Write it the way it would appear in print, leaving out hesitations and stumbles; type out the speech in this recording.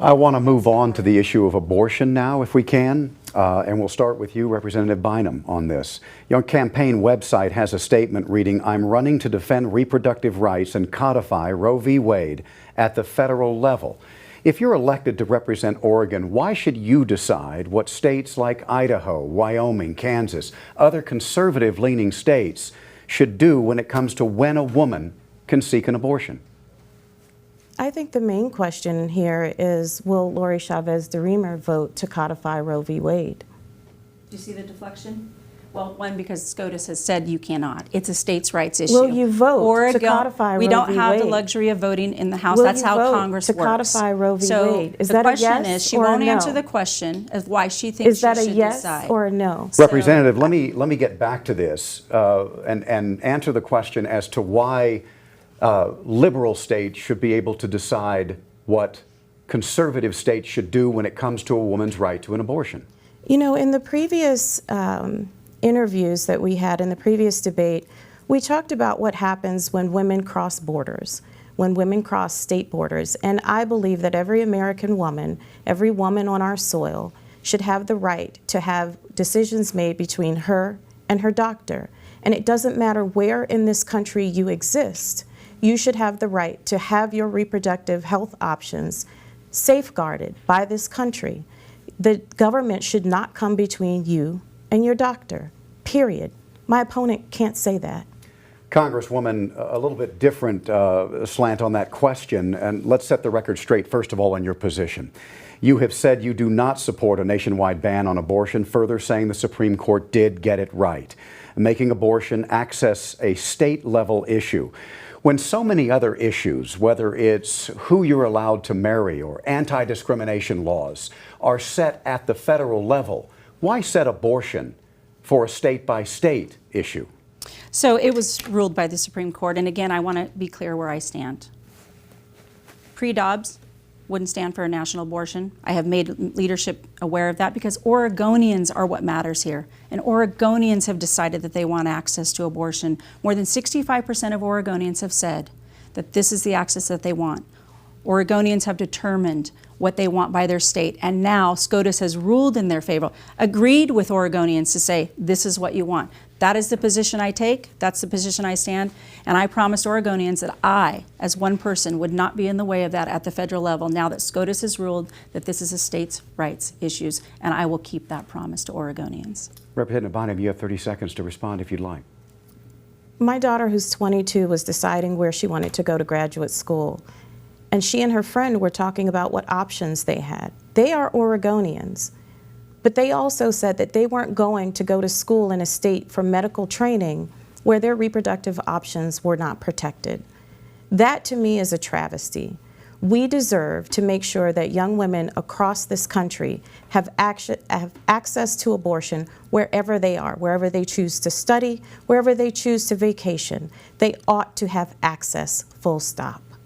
I want to move on to the issue of abortion now, if we can, and we'll start with you, Representative Bynum, on this. Your campaign website has a statement reading, "I'm running to defend reproductive rights and codify Roe v. Wade at the federal level." If you're elected to represent Oregon, why should you decide what states like Idaho, Wyoming, Kansas, other conservative-leaning states should do when it comes to when a woman can seek an abortion? I think the main question here is, will Lori Chavez-DeRemer vote to codify Roe v. Wade? Do you see the deflection? Well, one, because SCOTUS has said you cannot. It's a states' rights issue. Will you vote Oregon, to codify Roe v. We Wade? don't have the luxury of voting in the House. Will That's you how vote Congress to works. codify Roe v. So Wade? Is the that a question yes is, she or a won't no? answer the question of why she thinks Is that she a should yes decide. or a no? Representative, let me get back to this and answer the question as to why liberal states should be able to decide what conservative states should do when it comes to a woman's right to an abortion. You know, in the previous interviews that we had in the previous debate, we talked about what happens when women cross borders, when women cross state borders. And I believe that every American woman, every woman on our soil, should have the right to have decisions made between her and her doctor. And it doesn't matter where in this country you exist, you should have the right to have your reproductive health options safeguarded by this country. The government should not come between you and your doctor, period. My opponent can't say that. Congresswoman, a little bit different slant on that question, and let's set the record straight, first of all, on your position. You have said you do not support a nationwide ban on abortion, further saying the Supreme Court did get it right, making abortion access a state-level issue. When so many other issues, whether it's who you're allowed to marry or anti-discrimination laws, are set at the federal level, why set abortion for a state-by-state issue? So it was ruled by the Supreme Court, and again, I want to be clear where I stand. Pre-Dobbs wouldn't stand for a national abortion. I have made leadership aware of that because Oregonians are what matters here. And Oregonians have decided that they want access to abortion. More than 65% of Oregonians have said that this is the access that they want. Oregonians have determined what they want by their state, and now SCOTUS has ruled in their favor, agreed with Oregonians to say, this is what you want. That is the position I take, that's the position I stand, and I promised Oregonians that I, as one person, would not be in the way of that at the federal level now that SCOTUS has ruled that this is a states' rights issues, and I will keep that promise to Oregonians. Representative Bynum, you have 30 seconds to respond if you'd like. My daughter, who's 22, was deciding where she wanted to go to graduate school. And she and her friend were talking about what options they had. They are Oregonians, but they also said that they weren't going to go to school in a state for medical training where their reproductive options were not protected. That to me is a travesty. We deserve to make sure that young women across this country have access to abortion wherever they are, wherever they choose to study, wherever they choose to vacation. They ought to have access, full stop.